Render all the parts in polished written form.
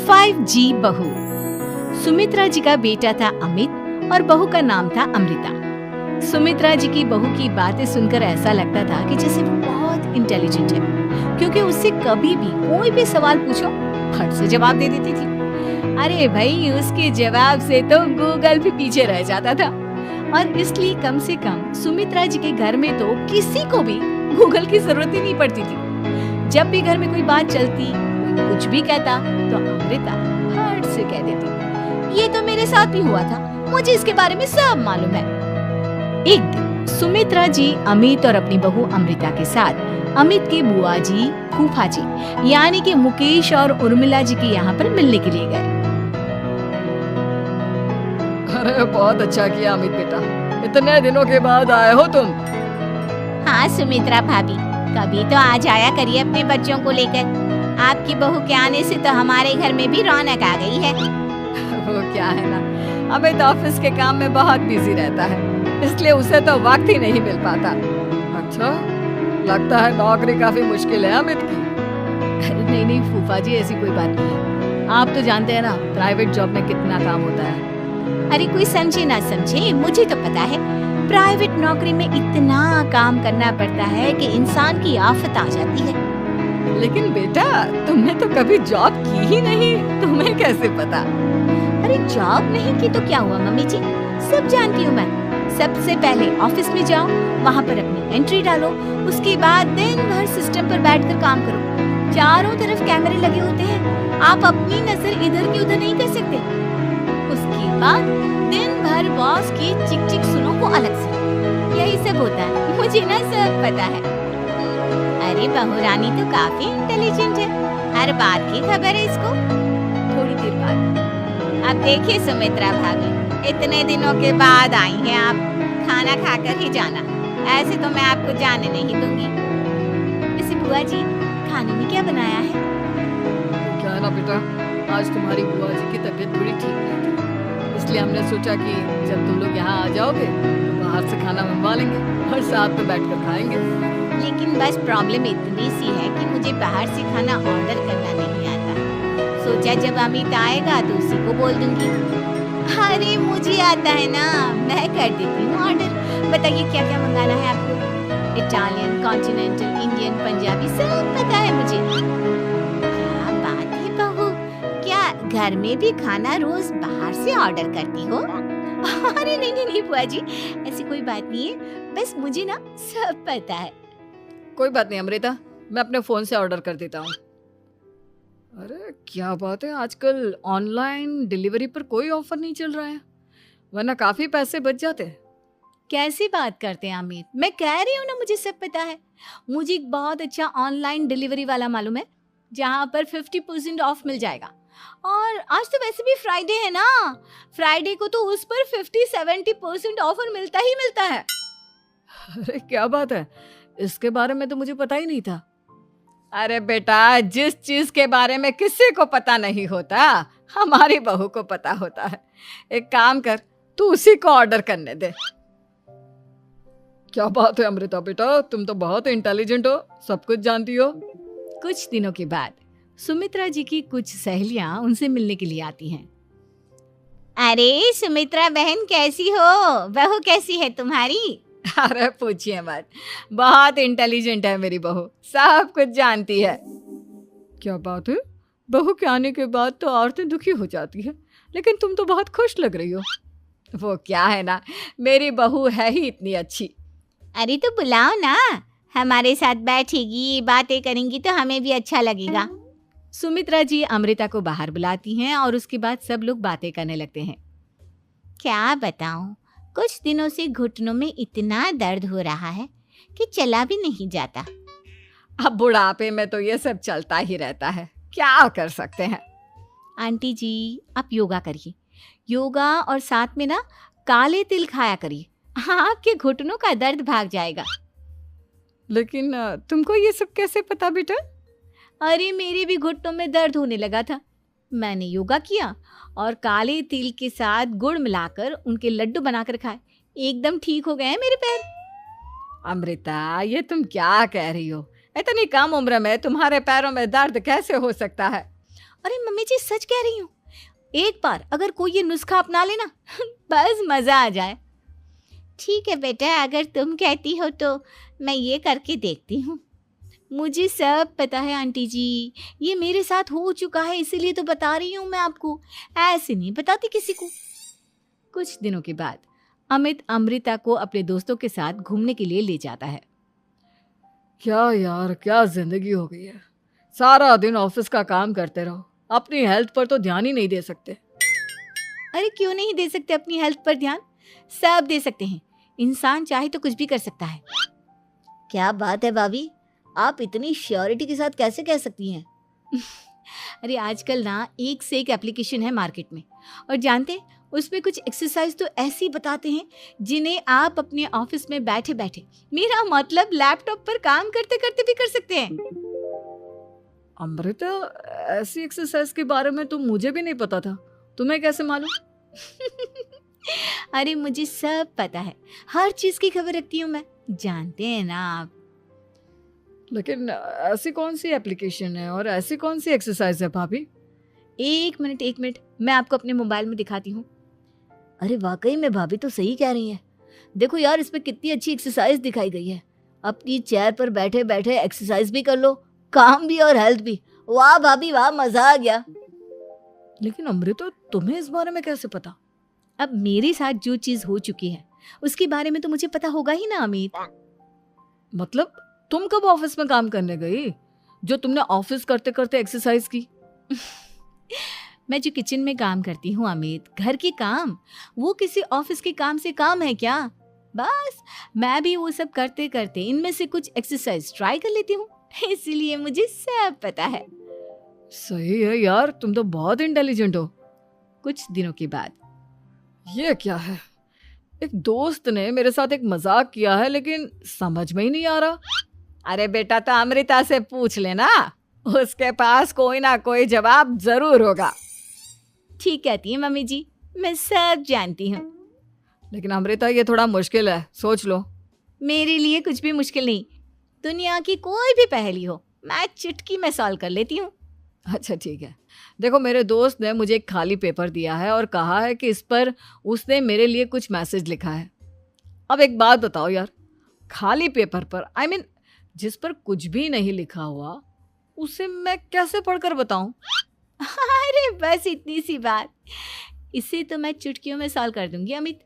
5G बहू। सुमित्रा जी का बेटा था अमित और बहू का नाम था अमृता। सुमित्रा जी की बहू की बातें सुनकर ऐसा लगता था कि जैसे वो बहुत इंटेलिजेंट है, क्योंकि उससे कभी भी कोई भी सवाल पूछो फट से जवाब दे देती थी। अरे भाई, उसके जवाब से तो गूगल भी पीछे रह जाता था। और इसलिए कम से कम सुमित्रा जी के घर में तो किसी को भी गूगल की जरूरत ही नहीं पड़ती थी। जब भी घर में कोई बात चलती, कोई कुछ भी कहता, तो अमृता फट से कह देती, ये तो मेरे साथ भी हुआ था, मुझे इसके बारे में सब मालूम है। एक दिन सुमित्रा जी अमित और अपनी बहू अमृता के साथ अमित के बुआ जी, फूफा जी यानी कि मुकेश और उर्मिला जी के यहाँ पर मिलने के लिए गए। अरे बहुत अच्छा किया अमित बेटा, इतने दिनों के बाद आए हो तुम। हाँ सुमित्रा भाभी, कभी तो आ जाया करिए अपने बच्चों को लेकर। आपकी बहू के आने से तो हमारे घर में भी रौनक आ गई है। वो क्या है ना, अमित ऑफिस के काम में बहुत बिजी रहता है, इसलिए उसे तो वक्त ही नहीं मिल पाता। अच्छा, लगता है नौकरी काफी मुश्किल है अमित की। नहीं नहीं फूफा जी, ऐसी कोई बात नहीं है। आप तो जानते हैं ना प्राइवेट जॉब में कितना काम होता है। अरे कोई समझे ना समझे, मुझे तो पता है प्राइवेट नौकरी में इतना काम करना पड़ता है कि इंसान की आफत आ जाती है। लेकिन बेटा, तुमने तो कभी जॉब की ही नहीं, तुम्हें कैसे पता? अरे जॉब नहीं की तो क्या हुआ मम्मी जी, सब जानती हूँ मैं। सबसे पहले ऑफिस में जाओ, वहाँ पर अपनी एंट्री डालो, उसके बाद दिन भर सिस्टम पर बैठकर काम करो। चारों तरफ कैमरे लगे होते हैं, आप अपनी नजर इधर की उधर नहीं कर सकते। उसके बाद दिन भर बॉस की चिक चिक सुनो को अलग से। यही सब होता है, मुझे ना सब पता है। अरे बहू रानी तो काफी इंटेलिजेंट है, हर बात की खबर है इसको। थोड़ी देर बाद अब देखिए सुमित्रा भाभी, इतने दिनों के बाद आई हैं आप, खाना खाकर ही जाना, ऐसे तो मैं आपको जाने नहीं दूंगी। वैसे बुआ जी, खाने में क्या बनाया है? क्या है ना बेटा, आज तुम्हारी बुआ जी की तबीयत थोड़ी ठीक नहीं थी, इसलिए हमने सोचा कि जब तुम लोग यहाँ आ जाओगे तो बाहर से खाना मंगवा लेंगे और साथ में बैठकर खाएंगे। लेकिन बस प्रॉब्लम इतनी सी है कि मुझे बाहर से खाना ऑर्डर करना नहीं आता। सोचा जब अमित आएगा तो उसी को बोल दूंगी। अरे मुझे आता है ना, मैं कर देती हूँ ऑर्डर। बताइए क्या क्या मंगाना है आपको? इटालियन, कॉन्टिनेंटल, इंडियन, पंजाबी, सब पता है मुझे। क्या बात है बहू, क्या घर में भी खाना रोज बाहर से ऑर्डर करती हो? अरे नहीं नहीं नहीं बुआ जी, ऐसी कोई बात नहीं है, बस मुझे ना सब पता है। कोई बात नहीं अमृता, मैं अपने फोन से ऑर्डर कर देता हूँ। अरे क्या बात है, आजकल ऑनलाइन डिलीवरी पर कोई ऑफर नहीं चल रहा है, वरना काफी पैसे बच जाते। कैसी बात करते हैं अमित, मैं कह रही हूँ ना मुझे सब पता है। मुझे एक बहुत अच्छा ऑनलाइन डिलीवरी वाला मालूम है, जहाँ पर 50% ऑफ मिल जाएगा। और आज तो वैसे भी फ्राइडे है ना, फ्राइडे को तो उस पर 50-70% ऑफर मिलता ही मिलता है। अरे क्या बात है, इसके बारे में तो मुझे पता ही नहीं था। अरे बेटा, जिस चीज के बारे में किसी को पता नहीं होता, हमारी बहू को पता होता है। एक काम कर, तू उसी को ऑर्डर करने दे। क्या बात है अमृता बेटा, तुम तो बहुत इंटेलिजेंट हो, सब कुछ जानती हो। कुछ दिनों के बाद सुमित्रा जी की कुछ सहेलियां उनसे मिलने के लिए आती हैं। अरे सुमित्रा बहन कैसी हो, बहू कैसी है तुम्हारी? अरे पूछिए मत, बहुत इंटेलिजेंट है मेरी बहू, सब कुछ जानती है। क्या बात है, बहू के आने के बाद तो औरतें दुखी हो जाती है, लेकिन तुम तो बहुत खुश लग रही हो। वो क्या है ना, मेरी बहू है ही इतनी अच्छी। अरे तो बुलाओ ना, हमारे साथ बैठेगी, बातें करेंगी तो हमें भी अच्छा लगेगा। सुमित्रा जी अमृता को बाहर बुलाती हैं और उसके बाद सब लोग बातें करने लगते हैं। क्या बताऊं, कुछ दिनों से घुटनों में इतना दर्द हो रहा है कि चला भी नहीं जाता। अब बुढ़ापे में तो ये सब चलता ही रहता है, क्या कर सकते हैं। आंटी जी, आप योगा करिए, योगा और साथ में ना काले तिल खाया करिए, आपके घुटनों का दर्द भाग जाएगा। लेकिन तुमको ये सब कैसे पता बेटा? अरे मेरे भी घुटनों में दर्द होने लगा था, मैंने योगा किया और काले तिल के साथ गुड़ मिलाकर उनके लड्डू बनाकर खाए, एकदम ठीक हो गए हैं मेरे पैर। अमृता, ये तुम क्या कह रही हो? इतनी कम उम्र में तुम्हारे पैरों में दर्द कैसे हो सकता है? अरे मम्मी जी सच कह रही हूँ, एक बार अगर कोई ये नुस्खा अपना लेना बस मजा आ जाए। ठीक है बेटा, अगर तुम कहती हो तो मैं ये करके देखती हूँ। मुझे सब पता है आंटी जी, ये मेरे साथ हो चुका है, इसीलिए तो बता रही हूँ मैं आपको, ऐसे नहीं बताती किसी को। कुछ दिनों के बाद अमित अमृता को अपने दोस्तों के साथ घूमने के लिए ले जाता है। क्या यार, क्या जिंदगी हो गई है। सारा दिन ऑफिस का काम करते रहो, अपनी हेल्थ पर तो ध्यान ही नहीं दे सकते। अरे क्यों नहीं दे सकते अपनी हेल्थ पर ध्यान, सब दे सकते हैं। इंसान चाहे तो कुछ भी कर सकता है। क्या बात है भाभी, आप इतनी श्योरिटी के साथ कैसे कह सकती हैं? अरे आजकल ना एक से एक एप्लीकेशन है मार्केट में, और जानते हैं उसमें कुछ एक्सरसाइज तो ऐसी बताते हैं जिन्हें आप अपने ऑफिस में बैठे बैठे, मेरा मतलब लैपटॉप पर काम करते करते भी कर सकते हैं। अमृता, ऐसी एक्सरसाइज के बारे में तो मुझे भी नहीं पता था, तुम्हें कैसे मालूम? अरे मुझे सब पता है, हर चीज की खबर रखती हूँ मैं, जानते हैं ना आप। लेकिन ऐसी कौन सी एप्लीकेशन है और ऐसी कौन सी एक्सरसाइज है भाभी? एक मिनट, मैं आपको अपने मोबाइल में दिखाती हूँ। अरे वाकई में भाभी तो सही कह रही हैं। देखो यार, इसमें कितनी अच्छी एक्सरसाइज दिखाई गई है। अपनी चेयर पर बैठे बैठे एक्सरसाइज भी कर लो, काम भी और हेल्थ भी। वाह भाभी वाह, मजा आ गया। लेकिन अमृता, तुम्हें इस बारे में कैसे पता? अब मेरे साथ जो चीज हो चुकी है उसके बारे में तो मुझे पता होगा ही ना अमित। मतलब तुम कब ऑफिस में काम करने गई जो तुमने ऑफिस करते करते एक्सरसाइज की? मैं जो किचन में काम करती हूँ अमित, घर के काम, वो किसी ऑफिस के काम से काम है क्या? बस मैं भी वो सब करते करते इनमें से कुछ एक्सरसाइज ट्राई कर लेती हूँ, इसीलिए मुझे सब पता है। सही है यार, तुम तो बहुत इंटेलिजेंट हो। कुछ दिनों के बाद, ये क्या है, एक दोस्त ने मेरे साथ एक मजाक किया है लेकिन समझ में ही नहीं आ रहा। अरे बेटा, तो अमृता से पूछ लेना, उसके पास कोई ना कोई जवाब जरूर होगा। ठीक कहती है मम्मी जी, मैं सब जानती हूँ। लेकिन अमृता, ये थोड़ा मुश्किल है, सोच लो। मेरे लिए कुछ भी मुश्किल नहीं, दुनिया की कोई भी पहेली हो मैं चुटकी में सॉल्व कर लेती हूँ। अच्छा ठीक है, देखो मेरे दोस्त ने मुझे एक खाली पेपर दिया है और कहा है कि इस पर उसने मेरे लिए कुछ मैसेज लिखा है। अब एक बात बताओ यार, खाली पेपर पर, आई मीन जिस पर कुछ भी नहीं लिखा हुआ, उसे मैं कैसे पढ़कर बताऊं? अरे बस इतनी सी बात, इसे तो मैं चुटकियों में सॉल्व कर दूंगी अमित।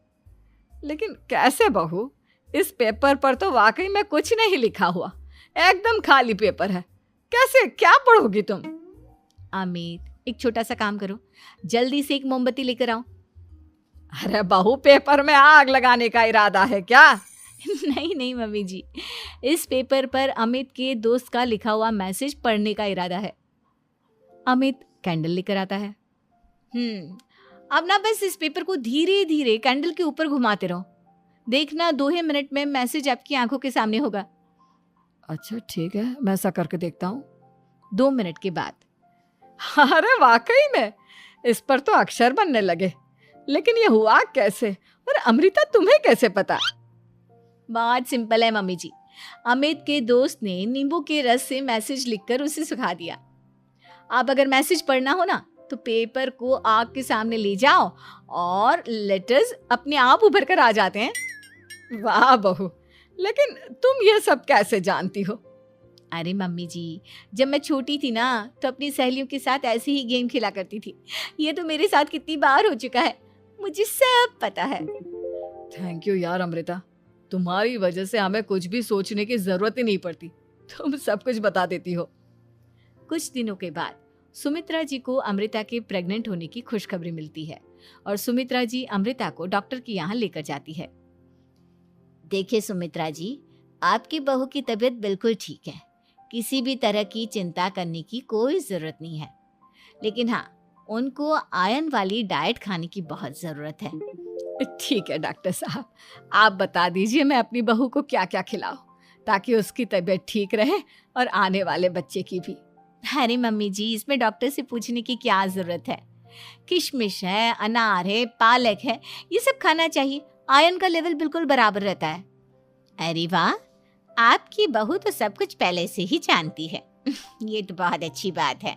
लेकिन कैसे बहू, इस पेपर पर तो वाकई में कुछ नहीं लिखा हुआ, एकदम खाली पेपर है, कैसे, क्या पढ़ोगी तुम? अमित, एक छोटा सा काम करो, जल्दी से एक मोमबत्ती लेकर आओ। अरे बहू, पेपर में आग लगाने का इरादा है क्या? नहीं मम्मी जी, इस पेपर पर अमित के दोस्त का लिखा हुआ मैसेज पढ़ने का इरादा है। अमित कैंडल लेकर आता है। अब ना बस इस पेपर को धीरे धीरे कैंडल के ऊपर घुमाते रहो, देखना 2 ही मिनट में मैसेज आपकी आंखों के सामने होगा। अच्छा ठीक है, मैं ऐसा करके देखता हूँ। 2 मिनट के बाद, अरे वाकई में इस पर तो अक्षर बनने लगे, लेकिन ये हुआ कैसे? और अमृता, तुम्हें कैसे पता? बहुत सिंपल है मम्मी जी, अमित के दोस्त ने नींबू के रस से मैसेज लिखकर उसे सुखा दिया। आप अगर मैसेज पढ़ना हो ना तो पेपर को आग के सामने ले जाओ और लेटर्स अपने आप उभर कर आ जाते हैं। वाह बहू, लेकिन तुम ये सब कैसे जानती हो? अरे मम्मी जी, जब मैं छोटी थी ना तो अपनी सहेलियों के साथ ऐसे ही गेम खेला करती थी। ये तो मेरे साथ कितनी बार हो चुका है, मुझे सब पता है। थैंक यू यार अमृता, तुम्हारी वजह से हमें कुछ भी सोचने की जरूरत ही नहीं पड़ती, तुम सब कुछ बता देती हो। कुछ दिनों के बाद सुमित्रा जी को अमृता के प्रेग्नेंट होने की खुशखबरी मिलती है और सुमित्रा जी अमृता को डॉक्टर के यहाँ लेकर जाती है। देखिए सुमित्रा जी, आपकी बहू की तबीयत बिल्कुल ठीक है, किसी भी तरह की चिंता करने की कोई जरूरत नहीं है, लेकिन हाँ, उनको आयरन वाली डाइट खाने की बहुत जरूरत है। ठीक है डॉक्टर साहब, आप बता दीजिए मैं अपनी बहू को क्या क्या खिलाऊं ताकि उसकी तबीयत ठीक रहे और आने वाले बच्चे की भी। अरे मम्मी जी, इसमें डॉक्टर से पूछने की क्या जरूरत है, किशमिश है, अनार है, पालक है, ये सब खाना चाहिए, आयरन का लेवल बिल्कुल बराबर रहता है। अरे वाह, आपकी बहू तो सब कुछ पहले से ही जानती है। ये तो बहुत अच्छी बात है।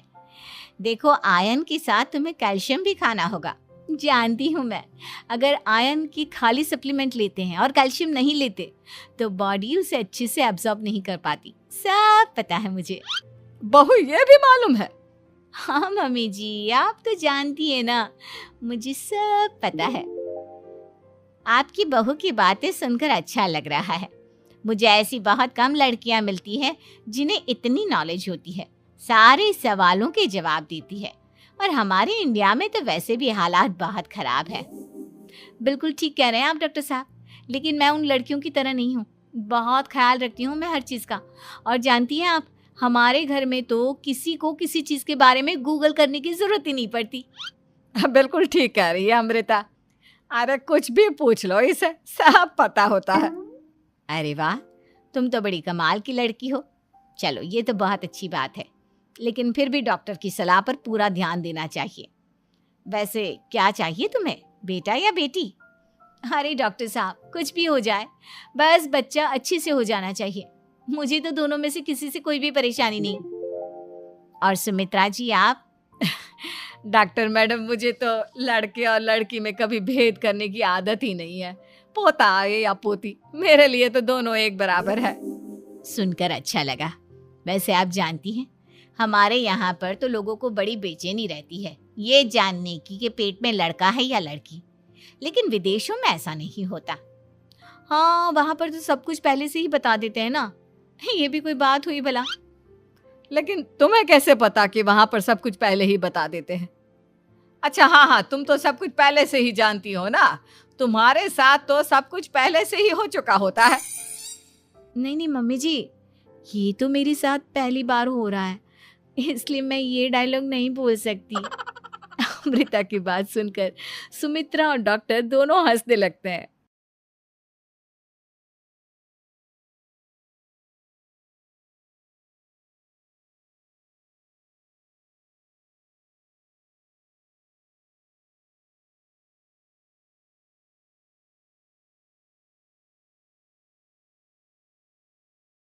देखो, आयरन के साथ तुम्हें कैल्शियम भी खाना होगा। जानती हूँ मैं, अगर आयरन की खाली सप्लीमेंट लेते हैं और कैल्शियम नहीं लेते तो बॉडी उसे अच्छे से एब्जॉर्ब नहीं कर पाती। सब पता है मुझे। बहू ये भी मालूम है? हाँ मम्मी जी, आप तो जानती है ना, मुझे सब पता है। आपकी बहू की बातें सुनकर अच्छा लग रहा है। मुझे ऐसी बहुत कम लड़कियां मिलती हैं जिन्हें इतनी नॉलेज होती है, सारे सवालों के जवाब देती है। और हमारे इंडिया में तो वैसे भी हालात बहुत खराब है। बिल्कुल ठीक कह रहे हैं आप डॉक्टर साहब, लेकिन मैं उन लड़कियों की तरह नहीं हूँ। बहुत ख्याल रखती हूँ मैं हर चीज़ का। और जानती हैं आप, हमारे घर में तो किसी को किसी चीज़ के बारे में गूगल करने की ज़रूरत ही नहीं पड़ती। बिल्कुल ठीक कह रही है अमृता। अरे कुछ भी पूछ लो, इसे सब पता होता है। अरे वाह, तुम तो बड़ी कमाल की लड़की हो। चलो, ये तो बहुत अच्छी बात है, लेकिन फिर भी डॉक्टर की सलाह पर पूरा ध्यान देना चाहिए। वैसे क्या चाहिए तुम्हें, बेटा या बेटी? अरे डॉक्टर साहब, कुछ भी हो जाए, बस बच्चा अच्छे से हो जाना चाहिए। मुझे तो दोनों में से किसी से कोई भी परेशानी नहीं। और सुमित्रा जी, आप? डॉक्टर मैडम, मुझे तो लड़के और लड़की में कभी भेद करने की आदत ही नहीं है। पोता आए या पोती, मेरे लिए तो दोनों एक बराबर है। सुनकर अच्छा लगा। वैसे आप जानती हैं, हमारे यहाँ पर तो लोगों को बड़ी बेचैनी रहती है ये जानने की कि पेट में लड़का है या लड़की, लेकिन विदेशों में ऐसा नहीं होता। हाँ, वहाँ पर तो सब कुछ पहले से ही बता देते हैं ना। ये भी कोई बात हुई भला? लेकिन तुम्हें कैसे पता कि वहाँ पर सब कुछ पहले ही बता देते हैं? अच्छा हाँ, तुम तो सब कुछ पहले से ही जानती हो ना। तुम्हारे साथ तो सब कुछ पहले से ही हो चुका होता है। नहीं मम्मी जी, ये तो मेरे साथ पहली बार हो रहा है, इसलिए मैं ये डायलॉग नहीं बोल सकती। अमृता की बात सुनकर सुमित्रा और डॉक्टर दोनों हंसने लगते हैं।